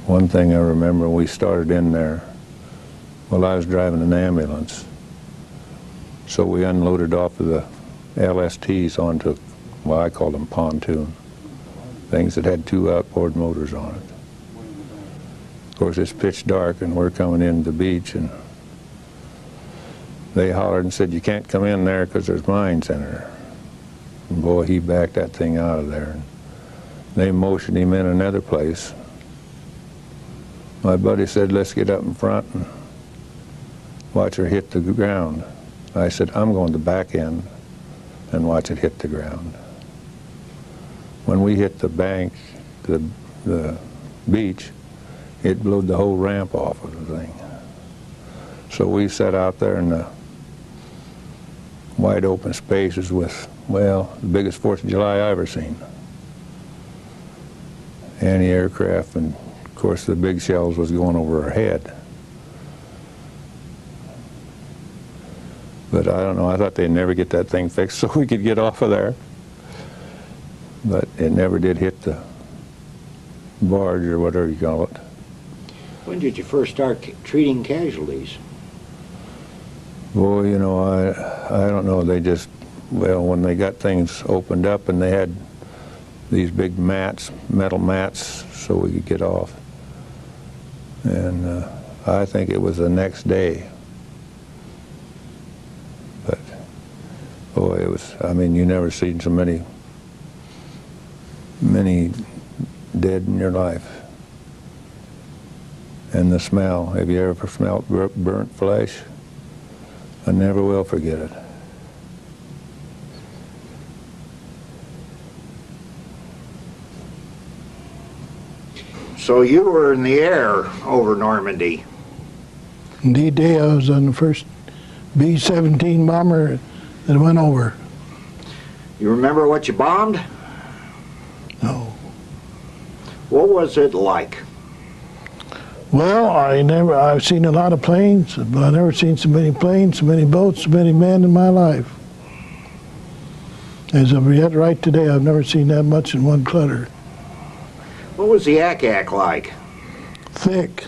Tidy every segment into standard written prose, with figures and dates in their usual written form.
One thing I remember, we started in there, well, I was driving an ambulance, so we unloaded off of the LSTs onto, well, I called them pontoon, things that had 2 outboard motors on it. Of course, it's pitch dark, and we're coming into the beach, and they hollered and said, "You can't come in there because there's mines in there." And boy, he backed that thing out of there. And they motioned him in another place. My buddy said, "Let's get up in front and watch her hit the ground." I said, "I'm going to back end and watch it hit the ground." When we hit the bank, the beach, it blew the whole ramp off of the thing. So we sat out there in the wide open spaces with, well, the biggest 4th of July I ever seen. Anti-aircraft, and of course the big shells was going over our head. But I don't know, I thought they'd never get that thing fixed so we could get off of there. But it never did hit the barge or whatever you call it. When did you first start treating casualties? Boy, you know, I don't know, they just, well, when they got things opened up and they had these big mats, metal mats, so we could get off. And I think it was the next day. But, boy, it was, I mean, you never seen so many dead in your life. And the smell, have you ever smelled burnt flesh? I never will forget it. So you were in the air over Normandy. D-Day, I was on the first B-17 bomber that went over. You remember what you bombed? No. What was it like? Well, I've seen a lot of planes, but I've never seen so many planes, so many boats, so many men in my life. As of yet right today, I've never seen that much in one clutter. What was the ack-ack like? Thick.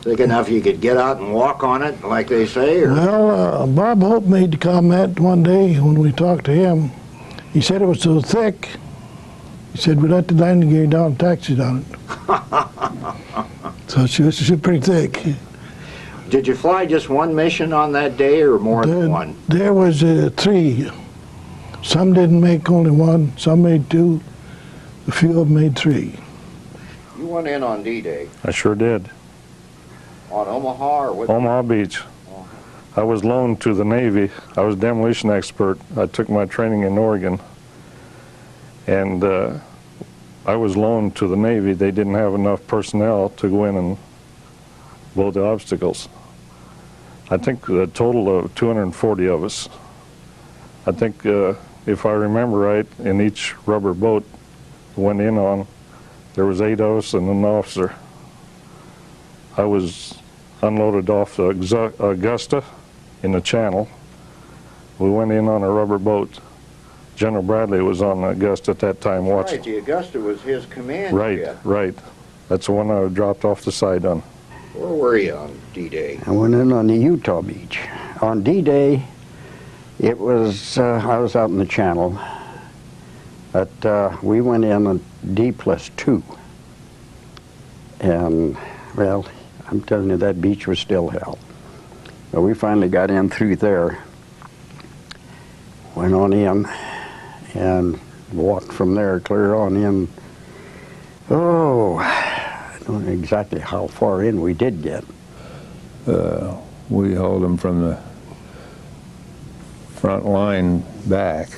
Thick enough you could get out and walk on it, like they say? Or? Well, Bob Hope made the comment one day when we talked to him. He said it was so thick. He said, "We let the landing gear down and taxied on it." So she was pretty thick. Did you fly just one mission on that day or more than one? There was 3. Some didn't make only 1, some made 2, a few of them made 3. You went in on D-Day. I sure did. On Omaha or what? Omaha Beach. I was loaned to the Navy. I was a demolition expert. I took my training in Oregon. And I was loaned to the Navy. They didn't have enough personnel to go in and blow the obstacles. I think a total of 240 of us. I think, if I remember right, in each rubber boat went in on, there was 8 of us and an officer. I was unloaded off the Augusta in the channel. We went in on a rubber boat. General Bradley was on Augusta at that time watching. Right, the Augusta was his command Right, jet. right. That's the one I dropped off the side on. Where were you on D-Day? I went in on the Utah Beach. On D-Day, it was, I was out in the channel, but we went in on D+2. And, well, I'm telling you, that beach was still hell. But we finally got in through there, went on in, and walked from there clear on in. Oh, I don't know exactly how far in we did get. We hauled them from the front line back.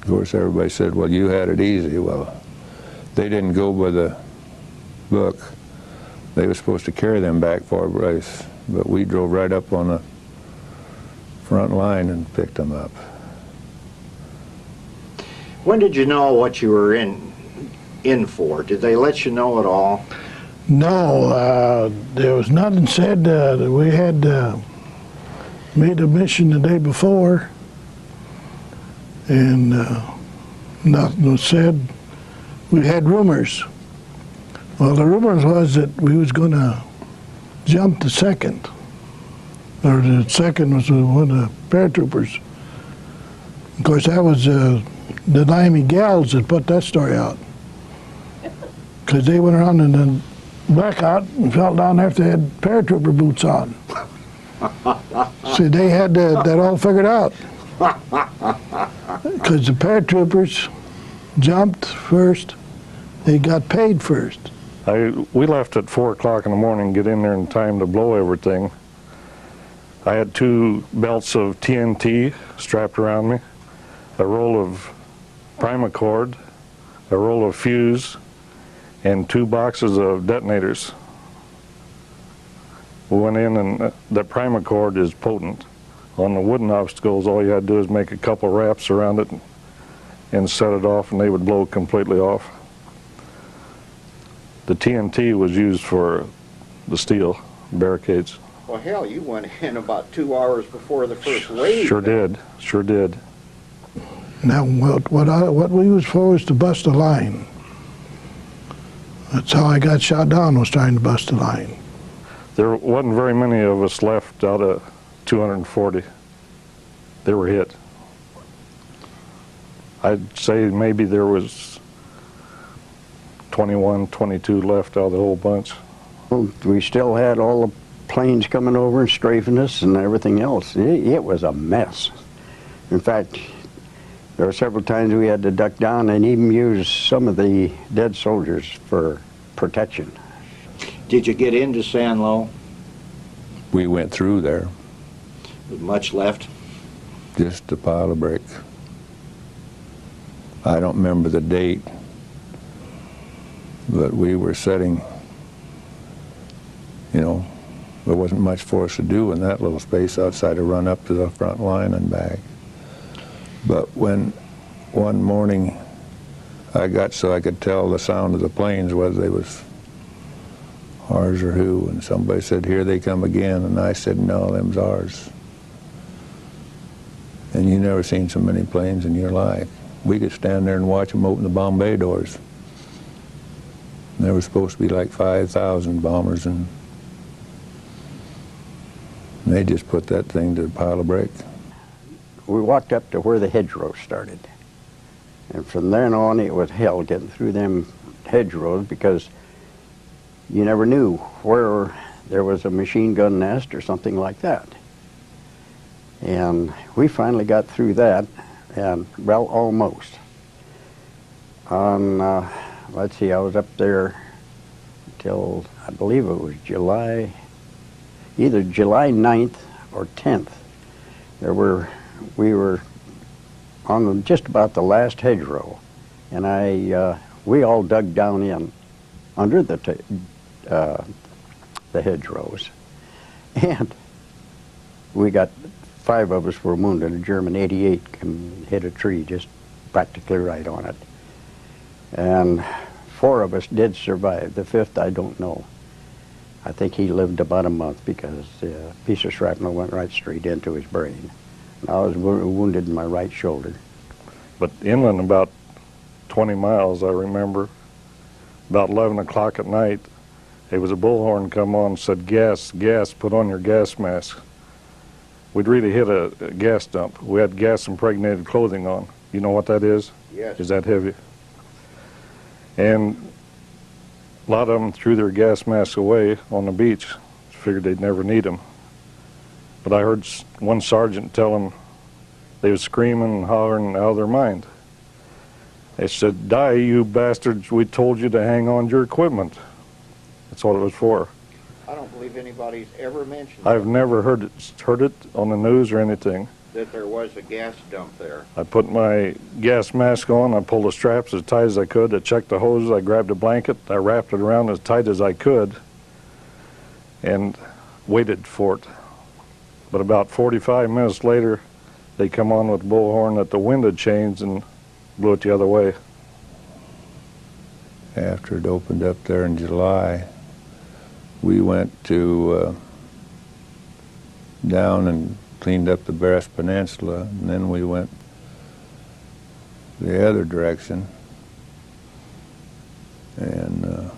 Of course, everybody said, "Well, you had it easy." Well, they didn't go by the book. They were supposed to carry them back for a race, but we drove right up on the front line and picked them up. When did you know what you were in for? Did they let you know at all? No, there was nothing said. We had made a mission the day before, and nothing was said. We had rumors. Well, the rumors was that we was going to jump the second. Or the second was one of the paratroopers. Of course, that was the Miami gals that put that story out. Because they went around in the blackout and fell down after they had paratrooper boots on. See, they had that all figured out. Because the paratroopers jumped first, they got paid first. We left at 4 o'clock in the morning, get in there in time to blow everything. I had 2 belts of TNT strapped around me, a roll of primacord, a roll of fuse, and 2 boxes of detonators. We went in, and the primacord is potent. On the wooden obstacles, all you had to do is make a couple wraps around it and set it off, and they would blow completely off. The TNT was used for the steel barricades. Well, hell, you went in about 2 hours before the first wave. Sure did, sure did. Now, what we was for was to bust a line. That's how I got shot down, was trying to bust a line. There wasn't very many of us left out of 240. They were hit. I'd say maybe there was 21, 22 left out of the whole bunch. Well, we still had all the planes coming over and strafing us and everything else. It was a mess. In fact, there were several times we had to duck down and even use some of the dead soldiers for protection. Did you get into San Lo? We went through there, Was much left? just a pile of bricks. I don't remember the date, but we were setting, you know, there wasn't much for us to do in that little space outside to run up to the front line and back. But when one morning I got so I could tell the sound of the planes, whether they was ours or who, and somebody said, "Here they come again," and I said, "No, them's ours." And you never seen so many planes in your life. We could stand there and watch them open the bomb bay doors. And there was supposed to be like 5,000 bombers, and they just put that thing to a pile of bricks. We walked up to where the hedgerows started. And from then on, it was hell getting through them hedgerows, because you never knew where there was a machine gun nest or something like that. And we finally got through that, and, well, almost. On, let's see, I was up there till, I believe it was either July 9th or 10th. We were on just about the last hedgerow, and we all dug down in under the hedgerows, and we got 5 of us were wounded. A German 88 hit a tree just practically right on it, and 4 of us did survive. The 5th, I don't know. I think he lived about a month, because a piece of shrapnel went right straight into his brain. And I was wounded in my right shoulder. But inland about 20 miles, I remember, about 11 o'clock at night, there was a bullhorn come on and said, "Gas, gas, put on your gas mask." We'd really hit a gas dump. We had gas-impregnated clothing on. You know what that is? Yes. Is that heavy? And a lot of them threw their gas masks away on the beach. Figured they'd never need them. But I heard one sergeant tell them they was screaming and hollering out of their mind. They said, "Die, you bastards, we told you to hang on to your equipment." That's what it was for. I don't believe anybody's ever mentioned I've never heard it on the news or anything. that there was a gas dump there. I put my gas mask on, I pulled the straps as tight as I could, I checked the hoses, I grabbed a blanket, I wrapped it around as tight as I could, and waited for it. But about 45 minutes later, they come on with bullhorn that the wind had changed and blew it the other way. After it opened up there in July, we went to down and cleaned up the Barras Peninsula, and then we went the other direction, and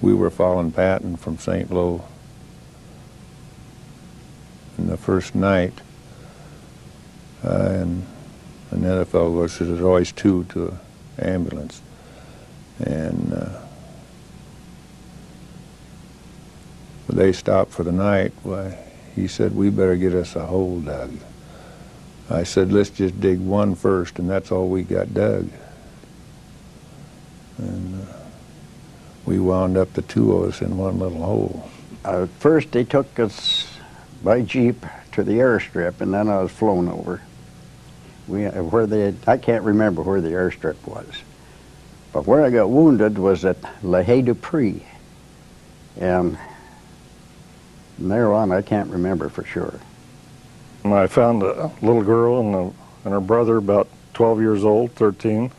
we were following Patton from St. Louis. And the first night, and another fellow goes, there's always two to an ambulance. And they stopped for the night. Why, he said, we better get us a hole dug. I said, let's just dig one first, and that's all we got dug. And we wound up the two of us in one little hole. First they took us by jeep to the airstrip, and then I was flown over. I can't remember where the airstrip was, but where I got wounded was at La Haye Dupree, and from there on I can't remember for sure. And I found a little girl and her brother, about 12 years old, 13,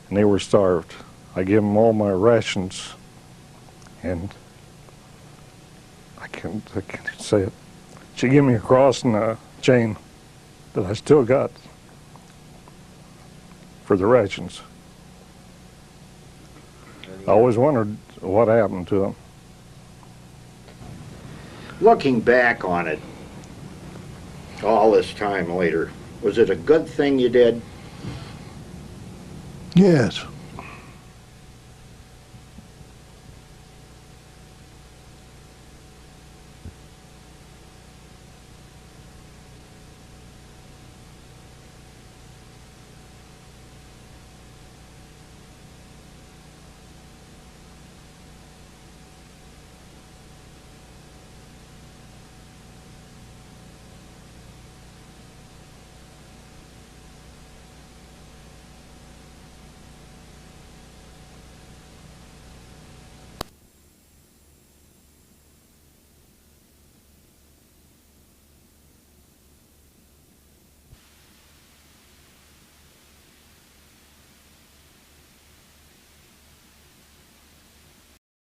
and they were starved. I gave them all my rations, and I can't say it. She gave me a cross and a chain that I still got for the rations. I always wondered what happened to them. Looking back on it, all this time later, was it a good thing you did? Yes.